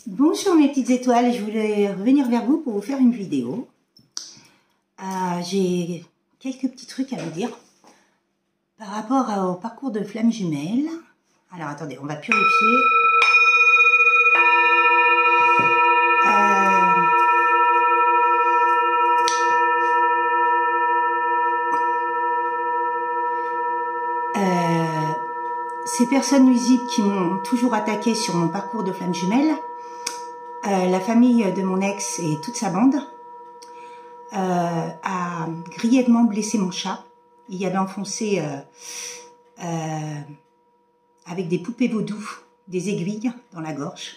Bonjour mes petites étoiles, je voulais revenir vers vous pour vous faire une vidéo. J'ai quelques petits trucs à vous dire par rapport au parcours de flammes jumelles. Alors attendez, on va purifier. Ces personnes nuisibles qui m'ont toujours attaqué sur mon parcours de flammes jumelles, la famille de mon ex et toute sa bande, a grièvement blessé mon chat. Il y avait enfoncé avec des poupées vaudou des aiguilles dans la gorge.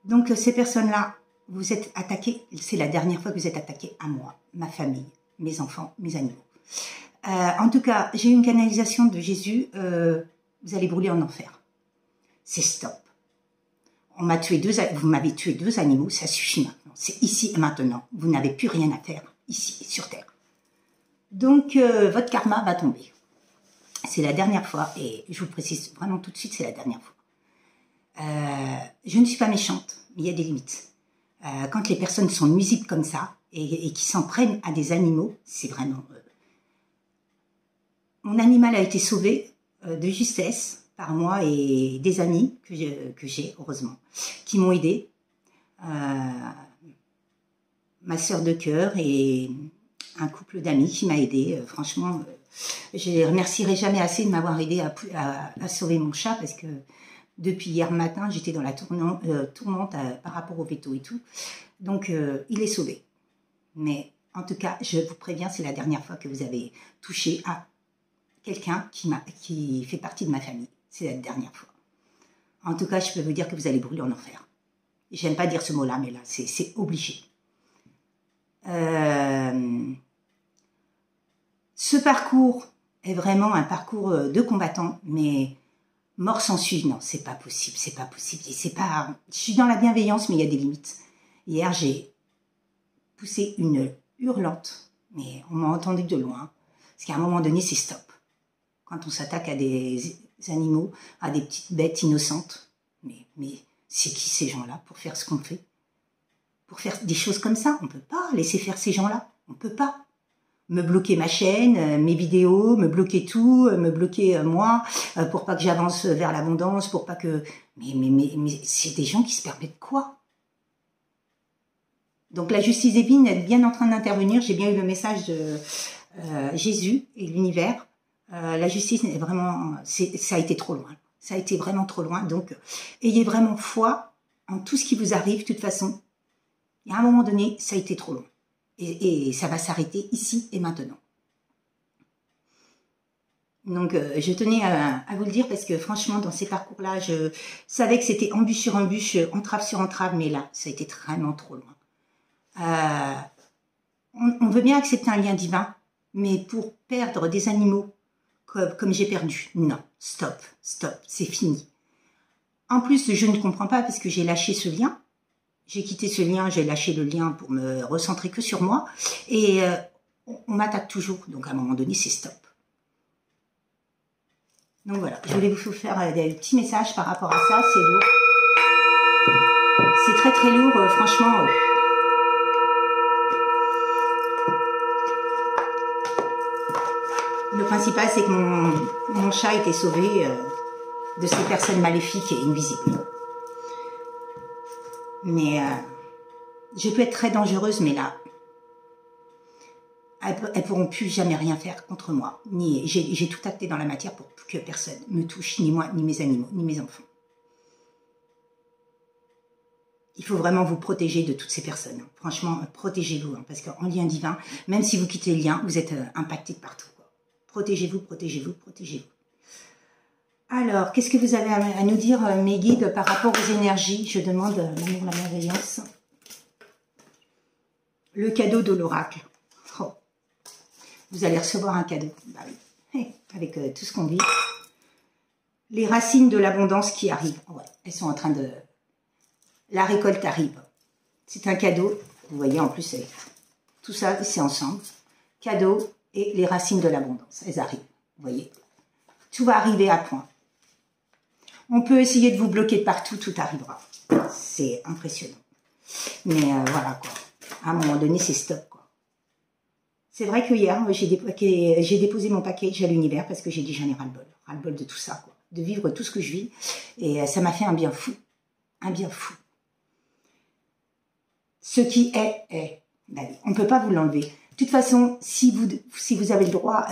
Donc ces personnes-là, vous êtes attaqués, c'est la dernière fois que vous êtes attaqués à moi, ma famille, mes enfants, mes animaux. En tout cas, j'ai eu une canalisation de Jésus, vous allez brûler en enfer. C'est stop. On m'a tué vous m'avez tué 2 animaux, ça suffit maintenant. C'est ici et maintenant. Vous n'avez plus rien à faire ici, sur Terre. Donc, votre karma va tomber. C'est la dernière fois, et je vous précise vraiment tout de suite, c'est la dernière fois. Je ne suis pas méchante, mais il y a des limites. Quand les personnes sont nuisibles comme ça, et qui s'en prennent à des animaux, c'est vraiment... Mon animal a été sauvé de justesse par moi et des amis que j'ai, heureusement, qui m'ont aidé. Ma sœur de cœur et un couple d'amis qui m'a aidé. Franchement, je les remercierai jamais assez de m'avoir aidé à sauver mon chat parce que depuis hier matin, j'étais dans la tourmente par rapport au veto et tout. Donc, il est sauvé. Mais en tout cas, je vous préviens, c'est la dernière fois que vous avez touché à quelqu'un qui fait partie de ma famille. C'est la dernière fois. En tout cas, je peux vous dire que vous allez brûler en enfer. J'aime pas dire ce mot-là, mais là, c'est obligé. Ce parcours est vraiment un parcours de combattant, mais mort sans suivre, non, c'est pas possible, c'est pas possible. C'est pas. Je suis dans la bienveillance, mais il y a des limites. Hier, j'ai poussé une hurlante, mais on m'a entendu de loin, parce qu'à un moment donné, c'est stop. Quand on s'attaque à des animaux, à des petites bêtes innocentes, mais c'est qui ces gens-là pour faire ce qu'on fait? Pour faire des choses comme ça, on ne peut pas laisser faire ces gens-là, on ne peut pas. Me bloquer ma chaîne, mes vidéos, me bloquer tout, me bloquer moi, pour pas que j'avance vers l'abondance, pour pas que... Mais c'est des gens qui se permettent quoi? Donc la justice divine est bien en train d'intervenir, j'ai bien eu le message de Jésus et l'univers. La justice est vraiment... ça a été trop loin. Ça a été vraiment trop loin. Donc, ayez vraiment foi en tout ce qui vous arrive. De toute façon, il y a un moment donné, ça a été trop long. Et ça va s'arrêter ici et maintenant. Donc, je tenais à vous le dire parce que franchement, dans ces parcours-là, je savais que c'était embûche sur embûche, entrave sur entrave, mais là, ça a été vraiment trop loin. On veut bien accepter un lien divin, mais pour perdre des animaux comme j'ai perdu, non, stop, c'est fini. En plus, je ne comprends pas parce que j'ai lâché ce lien. J'ai quitté ce lien, j'ai lâché le lien pour me recentrer que sur moi. Et on m'attaque toujours, donc à un moment donné, c'est stop. Donc voilà, je voulais vous faire des petits messages par rapport à ça, c'est lourd. C'est très très lourd, franchement. Le principal, c'est que mon chat était sauvé de ces personnes maléfiques et invisibles. Mais je peux être très dangereuse, mais là, elles pourront plus jamais rien faire contre moi. J'ai tout acté dans la matière pour que personne me touche, ni moi, ni mes animaux, ni mes enfants. Il faut vraiment vous protéger de toutes ces personnes. Franchement, protégez-vous, parce qu'en lien divin, même si vous quittez le lien, vous êtes impacté de partout. Protégez-vous, protégez-vous, protégez-vous. Alors, qu'est-ce que vous avez à nous dire, mes guides, par rapport aux énergies? Je demande l'amour, la bienveillance. Le cadeau de l'oracle. Oh. Vous allez recevoir un cadeau. Bah oui. Avec tout ce qu'on vit. Les racines de l'abondance qui arrivent. Ouais, elles sont en train de... La récolte arrive. C'est un cadeau. Vous voyez, en plus, tout ça, c'est ensemble. Cadeau et les racines de l'abondance. Elles arrivent. Vous voyez. Tout va arriver à point. On peut essayer de vous bloquer de partout, tout arrivera. C'est impressionnant. Mais voilà, quoi. À un moment donné, c'est stop, quoi. C'est vrai que hier, j'ai déposé mon package à l'univers parce que j'ai dit j'en ai ras-le-bol. Ras-le-bol de tout ça, quoi. De vivre tout ce que je vis. Et ça m'a fait un bien fou. Un bien fou. Ce qui est, est. On ne peut pas vous l'enlever. De toute façon, si vous avez le droit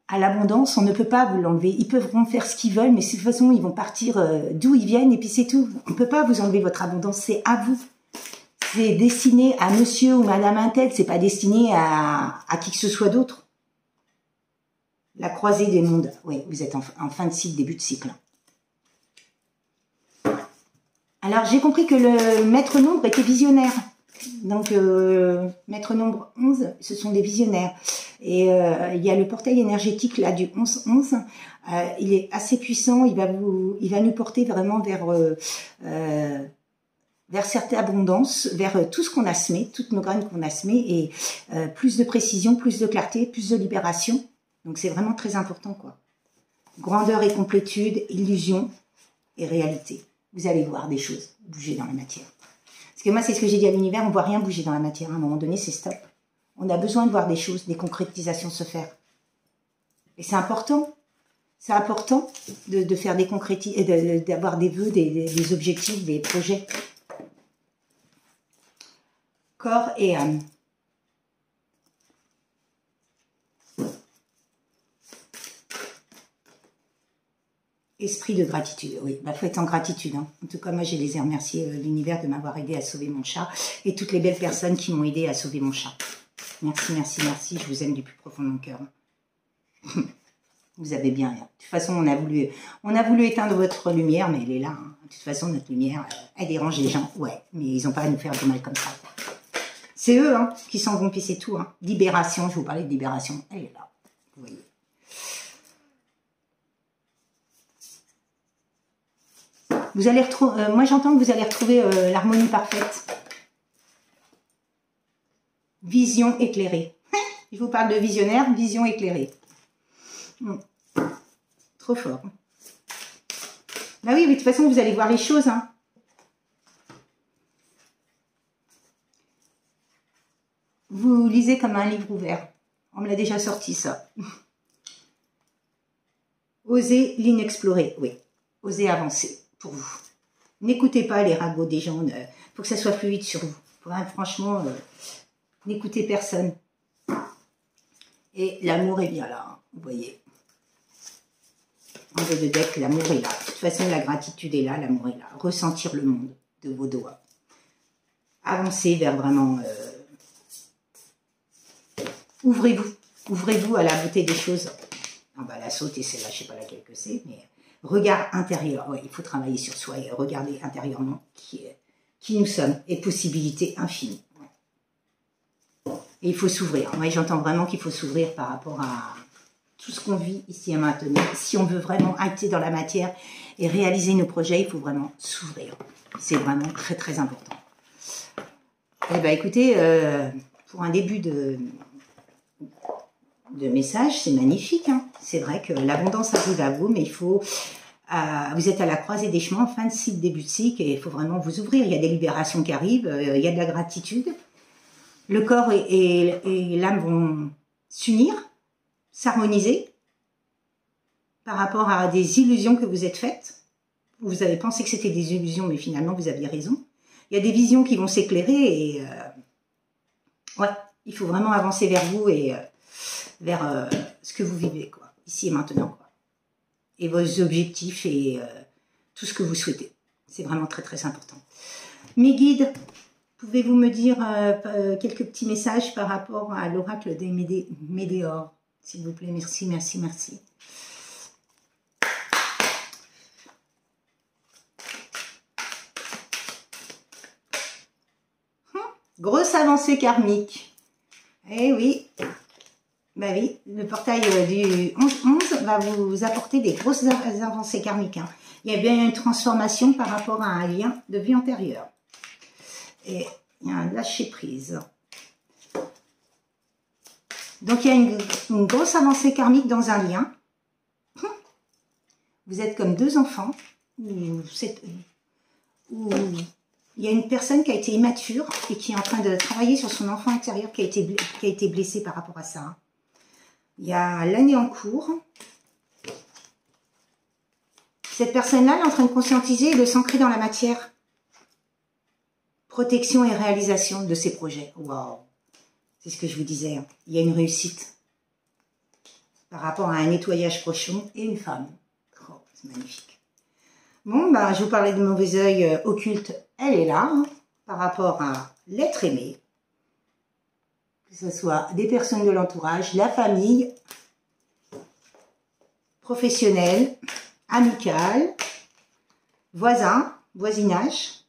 à l'abondance, on ne peut pas vous l'enlever. Ils peuvent faire ce qu'ils veulent, mais de toute façon, ils vont partir d'où ils viennent et puis c'est tout. On ne peut pas vous enlever votre abondance, c'est à vous. C'est destiné à monsieur ou madame un tel, c'est pas destiné à qui que ce soit d'autre. La croisée des mondes. Oui, vous êtes en fin de cycle, début de cycle. Alors, j'ai compris que le maître nombre était visionnaire. Donc, maître nombre 11, ce sont des visionnaires. Et il y a le portail énergétique là du 11-11. Il est assez puissant. Il va nous porter vraiment vers cette abondance, vers tout ce qu'on a semé, toutes nos graines qu'on a semées, et plus de précision, plus de clarté, plus de libération. Donc, c'est vraiment très important, quoi. Grandeur et complétude, illusion et réalité. Vous allez voir des choses bouger dans la matière. Parce que moi, c'est ce que j'ai dit à l'univers, on ne voit rien bouger dans la matière. À un moment donné, c'est stop. On a besoin de voir des choses, des concrétisations se faire. Et c'est important. C'est important de faire des concrétisations, d'avoir des vœux, des objectifs, des projets. Corps et âme. Esprit de gratitude, oui, il faut être en gratitude. Hein. En tout cas, moi, je les ai remerciés, l'univers, de m'avoir aidé à sauver mon chat et toutes les belles personnes qui m'ont aidé à sauver mon chat. Merci, merci, merci, je vous aime du plus profond de mon cœur. Vous avez bien. De toute façon, on a voulu éteindre votre lumière, mais elle est là. Hein. De toute façon, notre lumière, elle dérange les gens, ouais, mais ils n'ont pas à nous faire du mal comme ça. C'est eux hein, qui s'en vont, puis c'est tout. Hein. Libération, je vous parlais de libération, elle est là, vous voyez. Vous allez retrouver, moi j'entends que vous allez retrouver l'harmonie parfaite. Vision éclairée. Je vous parle de visionnaire, vision éclairée. Trop fort. Bah oui, mais de toute façon, vous allez voir les choses. Hein. Vous lisez comme un livre ouvert. On me l'a déjà sorti, ça. Osez l'inexploré, oui. Osez avancer. Pour vous. N'écoutez pas les ragots des gens, faut que ça soit fluide sur vous. Franchement, n'écoutez personne. Et l'amour est bien là, hein, vous voyez. En deux de deck, l'amour est là. De toute façon, la gratitude est là, l'amour est là. Ressentir le monde de vos doigts. Avancez vers vraiment... ouvrez-vous. Ouvrez-vous à la beauté des choses. Ah bah, la sauter, celle-là, je ne sais pas laquelle que c'est, mais... Regard intérieur, ouais, il faut travailler sur soi et regarder intérieurement qui nous sommes et possibilités infinies. Et il faut s'ouvrir. Moi, j'entends vraiment qu'il faut s'ouvrir par rapport à tout ce qu'on vit ici et maintenant. Si on veut vraiment acter dans la matière et réaliser nos projets, il faut vraiment s'ouvrir. C'est vraiment très, très important. Eh bien, écoutez, pour un début de message, c'est magnifique. Hein. C'est vrai que l'abondance arrive à vous, mais il faut... vous êtes à la croisée des chemins, fin de cycle, début de cycle, et il faut vraiment vous ouvrir. Il y a des libérations qui arrivent, il y a de la gratitude. Le corps et l'âme vont s'unir, s'harmoniser par rapport à des illusions que vous êtes faites. Vous avez pensé que c'était des illusions, mais finalement, vous aviez raison. Il y a des visions qui vont s'éclairer et... ouais, il faut vraiment avancer vers vous et... vers ce que vous vivez, quoi, ici et maintenant, quoi. Et vos objectifs et tout ce que vous souhaitez. C'est vraiment très, très important. Mes guides, pouvez-vous me dire quelques petits messages par rapport à l'oracle des Médéors, s'il vous plaît, merci, merci, merci. Grosse avancée karmique. Eh oui. Ben oui, le portail du 11-11 va vous apporter des grosses avancées karmiques. Hein. Il y a bien une transformation par rapport à un lien de vie antérieure. Et il y a un lâcher-prise. Donc il y a une grosse avancée karmique dans un lien. Vous êtes comme deux enfants. où il y a une personne qui a été immature et qui est en train de travailler sur son enfant intérieur qui a été blessé par rapport à ça. Il y a l'année en cours. Cette personne-là, elle est en train de conscientiser et de s'ancrer dans la matière. Protection et réalisation de ses projets. Waouh! C'est ce que je vous disais. Hein. Il y a une réussite par rapport à un nettoyage prochain et une femme. Oh, c'est magnifique. Bon, bah, je vous parlais de mauvais œil occulte. Elle est là, hein, par rapport à l'être aimé. Que ce soit des personnes de l'entourage, la famille, professionnelle, amicale, voisin, voisinage,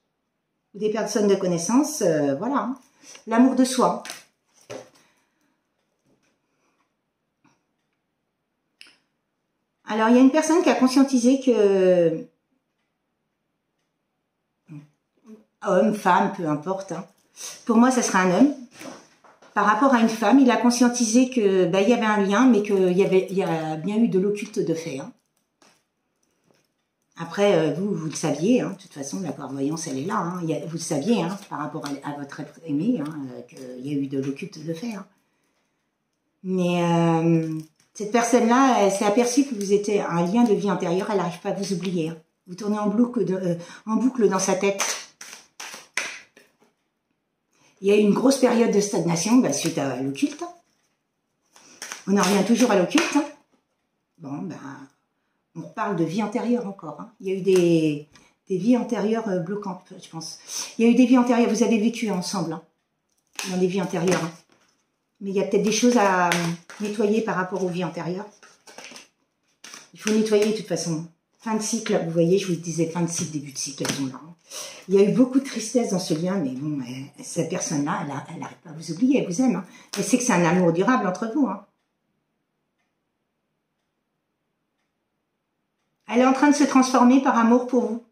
ou des personnes de connaissance, voilà. Hein. L'amour de soi. Alors, il y a une personne qui a conscientisé que homme, femme, peu importe. Hein. Pour moi, ça sera un homme. Par rapport à une femme, il a conscientisé que il y avait un lien, mais qu'il y a bien eu de l'occulte de fait. Hein. Après, vous le saviez, hein, de toute façon, la clairvoyance, elle est là. Hein. Vous le saviez, hein, par rapport à votre être aimé, hein, qu'il y a eu de l'occulte de fait. Hein. Mais cette personne-là, elle s'est aperçue que vous étiez un lien de vie antérieure, elle n'arrive pas à vous oublier. Hein. Vous tournez en boucle dans sa tête. Il y a eu une grosse période de stagnation suite à l'occulte. On en revient toujours à l'occulte. Hein. Bon, on parle de vie antérieure encore. Hein. Il y a eu des vies antérieures bloquantes, je pense. Il y a eu des vies antérieures, vous avez vécu ensemble, hein, dans des vies antérieures. Hein. Mais il y a peut-être des choses à nettoyer par rapport aux vies antérieures. Il faut nettoyer de toute façon. Fin de cycle, vous voyez, je vous disais fin de cycle, début de cycle, elles sont là. Hein. Il y a eu beaucoup de tristesse dans ce lien, mais bon, cette personne-là, elle n'arrive pas à vous oublier, elle vous aime. Hein. Elle sait que c'est un amour durable entre vous. Hein. Elle est en train de se transformer par amour pour vous.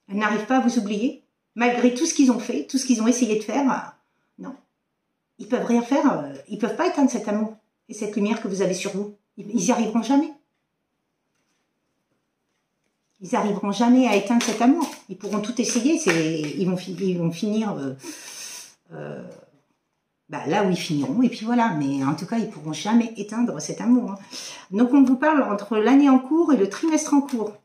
Elle n'arrive pas à vous oublier, malgré tout ce qu'ils ont fait, tout ce qu'ils ont essayé de faire. Non, ils peuvent rien faire, ils peuvent pas éteindre cet amour et cette lumière que vous avez sur vous. Ils n'y arriveront jamais. Ils n'arriveront jamais à éteindre cet amour. Ils pourront tout essayer. Ils vont finir là où ils finiront. Et puis voilà. Mais en tout cas, ils ne pourront jamais éteindre cet amour. Hein. Donc, on vous parle entre l'année en cours et le trimestre en cours.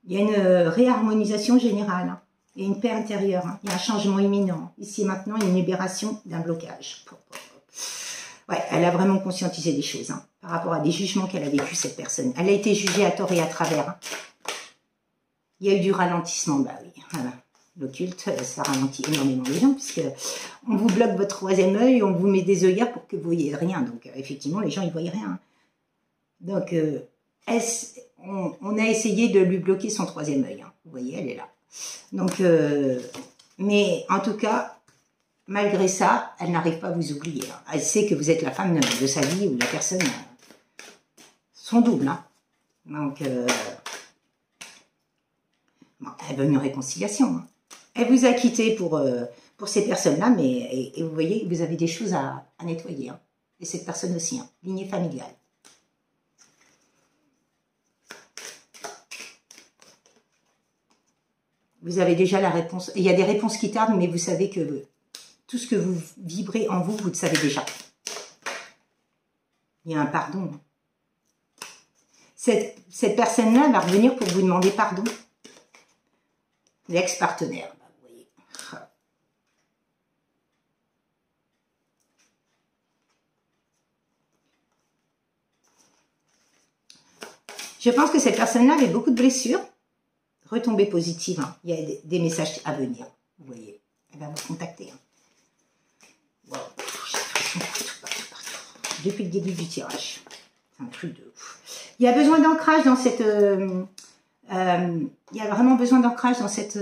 Il y a une réharmonisation générale. Hein. Il y a une paix intérieure. Hein. Il y a un changement imminent. Ici et maintenant, une libération d'un blocage. Ouais, elle a vraiment conscientisé des choses hein, par rapport à des jugements qu'elle a vécu cette personne. Elle a été jugée à tort et à travers. Hein. Il y a eu du ralentissement, bah oui. Voilà. L'occulte, ça ralentit énormément les gens puisque on vous bloque votre troisième œil, on vous met des œillères pour que vous voyez rien. Donc effectivement, les gens ils voyaient rien. Hein. Donc on a essayé de lui bloquer son troisième œil. Hein. Vous voyez, elle est là. Donc, mais en tout cas. Malgré ça, elle n'arrive pas à vous oublier. Hein. Elle sait que vous êtes la femme de sa vie ou la personne, son double. Hein. Donc, bon, elle veut une réconciliation. Hein. Elle vous a quitté pour ces personnes-là, mais et vous voyez, vous avez des choses à nettoyer. Hein. Et cette personne aussi, hein. Lignée familiale. Vous avez déjà la réponse. Il y a des réponses qui tardent, mais vous savez que... Tout ce que vous vibrez en vous, vous le savez déjà. Il y a un pardon. Cette personne-là va revenir pour vous demander pardon. L'ex-partenaire, vous voyez. Je pense que cette personne-là avait beaucoup de blessures. Retombées positives. Hein. Il y a des messages à venir. Vous voyez. Elle va vous contacter. Hein. Wow. Depuis le début du tirage. C'est un truc de ouf. Il y a besoin d'ancrage dans cette... il y a vraiment besoin d'ancrage dans cette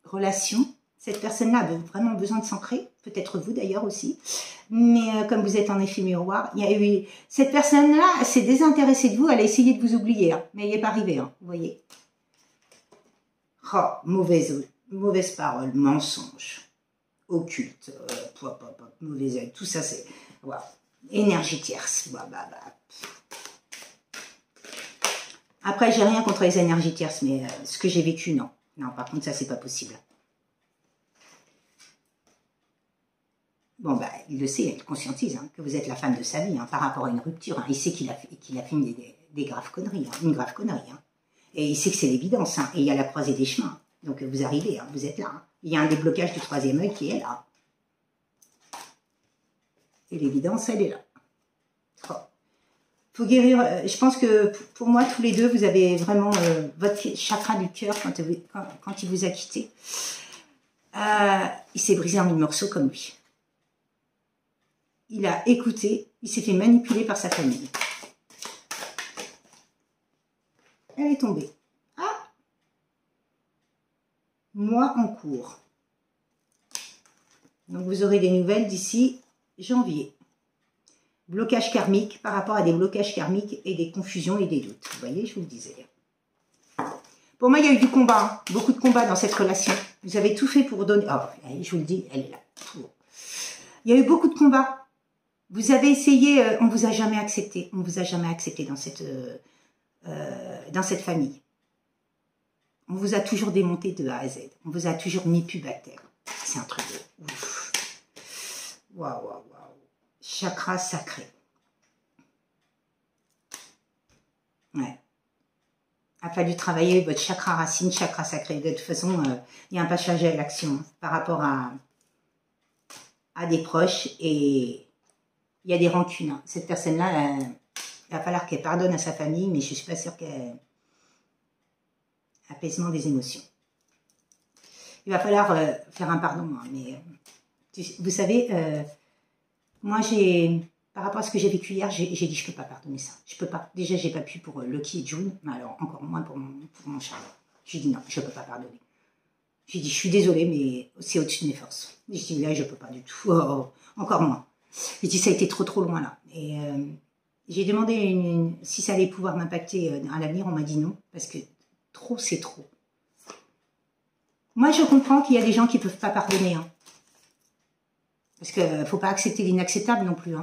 relation. Cette personne-là a vraiment besoin de s'ancrer. Peut-être vous d'ailleurs aussi. Mais comme vous êtes en effet miroir, il y a eu... Cette personne-là s'est désintéressée de vous. Elle a essayé de vous oublier. Hein, mais elle n'y est pas arrivée. Hein, vous voyez. Oh, mauvaise parole, mensonge. Occulte, mauvais œil, tout ça c'est wow. Énergie tierce. Après, j'ai rien contre les énergies tierces, mais ce que j'ai vécu, non. Non, par contre, ça, c'est pas possible. Bon, bah, il le sait, il conscientise que vous êtes la femme de sa vie par rapport à une rupture. Il sait qu'il a fait des graves conneries, une grave connerie. Et il sait que c'est l'évidence. Et il y a la croisée des chemins. Donc, vous arrivez, vous êtes là. Il y a un déblocage du troisième œil qui est là. Et l'évidence, elle est là. Oh. Faut guérir. Je pense que pour moi, tous les deux, vous avez vraiment votre chakra du cœur quand il vous a quitté. Il s'est brisé en 1000 morceaux comme lui. Il a écouté, il s'est fait manipuler par sa famille. Elle est tombée. Ah! Mois en cours. Donc vous aurez des nouvelles d'ici janvier. Blocage karmique par rapport à des blocages karmiques et des confusions et des doutes. Vous voyez, je vous le disais. Pour moi, il y a eu du combat, beaucoup de combat dans cette relation. Vous avez tout fait pour donner... Oh, je vous le dis, elle est là. Il y a eu beaucoup de combats. Vous avez essayé, on ne vous a jamais accepté. On ne vous a jamais accepté dans cette famille. On vous a toujours démonté de A à Z. On vous a toujours mis pub à terre. C'est un truc de ouf. Waouh, waouh, waouh. Chakra sacré. Ouais. Il a fallu travailler votre chakra racine, chakra sacré. De toute façon, il y a un passage à l'action par rapport à des proches et il y a des rancunes. Cette personne-là, il va falloir qu'elle pardonne à sa famille, mais je ne suis pas sûre qu'elle... Apaisement des émotions. Il va falloir faire un pardon, mais vous savez, moi par rapport à ce que j'ai vécu hier, j'ai dit je peux pas pardonner ça. Je peux pas. Déjà, j'ai pas pu pour Lucky et June, mais alors encore moins pour mon Charles. J'ai dit non, je peux pas pardonner. J'ai dit je suis désolée, mais c'est au-dessus de mes forces. J'ai dit là, je peux pas du tout. Oh, encore moins. J'ai dit ça a été trop loin là. Et j'ai demandé si ça allait pouvoir m'impacter à l'avenir. On m'a dit non, parce que trop, c'est trop. Moi, je comprends qu'il y a des gens qui ne peuvent pas pardonner. Parce qu'il ne faut pas accepter l'inacceptable non plus.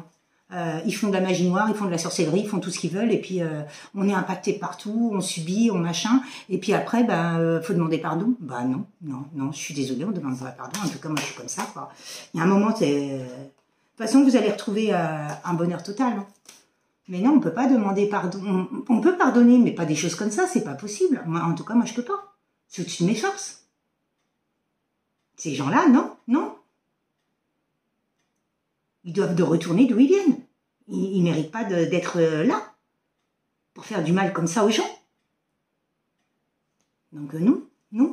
Ils font de la magie noire, ils font de la sorcellerie, ils font tout ce qu'ils veulent. Et puis, on est impacté partout, on subit, on machin. Et puis après, faut demander pardon. Bah non, je suis désolée, on ne demande pas pardon. En tout cas, moi, je suis comme ça, quoi. Il y a un moment, de toute façon, vous allez retrouver un bonheur total. Mais non, on ne peut pas demander pardon. On peut pardonner, mais pas des choses comme ça, c'est pas possible. Moi, en tout cas, moi, je peux pas. C'est au-dessus de mes forces. Ces gens-là, non. Ils doivent de retourner d'où ils viennent. Ils ne méritent pas d'être là pour faire du mal comme ça aux gens. Donc non.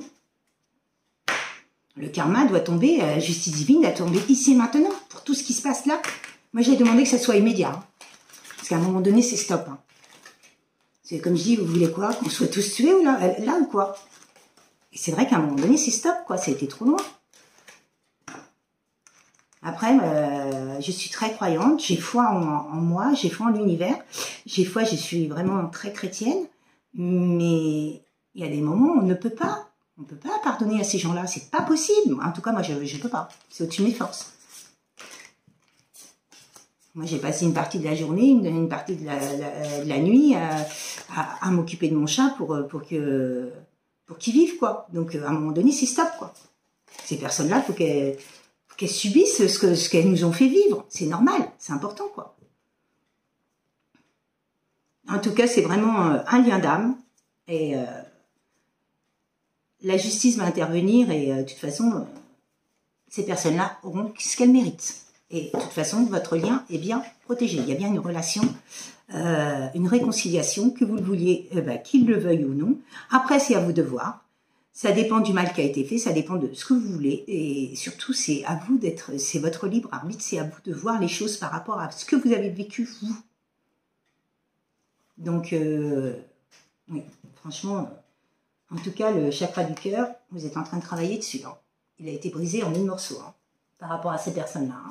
Le karma doit tomber, justice divine doit tomber ici et maintenant, pour tout ce qui se passe là. Moi, j'ai demandé que ça soit immédiat. Parce qu'à un moment donné, c'est stop. C'est comme je dis, vous voulez quoi? Qu'on soit tous tués ou là ou quoi? Et c'est vrai qu'à un moment donné, c'est stop, quoi. Ça a été trop loin. Après, je suis très croyante. J'ai foi en moi, j'ai foi en l'univers. J'ai foi, je suis vraiment très chrétienne. Mais il y a des moments où on ne peut pas. On ne peut pas pardonner à ces gens-là. C'est pas possible. En tout cas, moi, je ne peux pas. C'est au-dessus de mes forces. Moi, j'ai passé une partie de la journée, une partie de la nuit à m'occuper de mon chat pour qu'il vive, quoi. Donc, à un moment donné, c'est stop, quoi. Ces personnes-là, il faut qu'elles subissent ce qu'elles nous ont fait vivre. C'est normal, c'est important, quoi. En tout cas, c'est vraiment un lien d'âme. Et la justice va intervenir et de toute façon, ces personnes-là auront ce qu'elles méritent. Et de toute façon, votre lien est bien protégé. Il y a bien une relation, une réconciliation, que vous le vouliez, qu'il le veuille ou non. Après, c'est à vous de voir. Ça dépend du mal qui a été fait, ça dépend de ce que vous voulez. Et surtout, c'est à vous d'être, c'est votre libre arbitre, c'est à vous de voir les choses par rapport à ce que vous avez vécu, vous. Donc, oui, franchement, en tout cas, le chakra du cœur, vous êtes en train de travailler dessus. Il a été brisé en 1000 morceaux par rapport à ces personnes-là.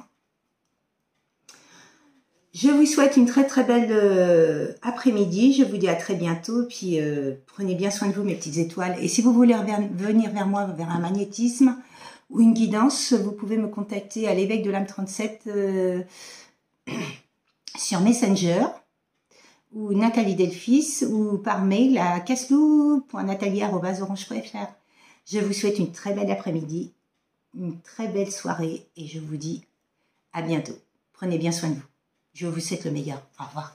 Je vous souhaite une très très belle après-midi. Je vous dis à très bientôt. Puis prenez bien soin de vous, mes petites étoiles. Et si vous voulez venir vers moi, vers un magnétisme ou une guidance, vous pouvez me contacter à l'évêque de l'âme 37 sur Messenger. ou Nathalie Delphis ou par mail à casselou.nathalie@orange.fr. Je vous souhaite une très belle après-midi, une très belle soirée et je vous dis à bientôt. Prenez bien soin de vous. Je vous souhaite le meilleur. Au revoir.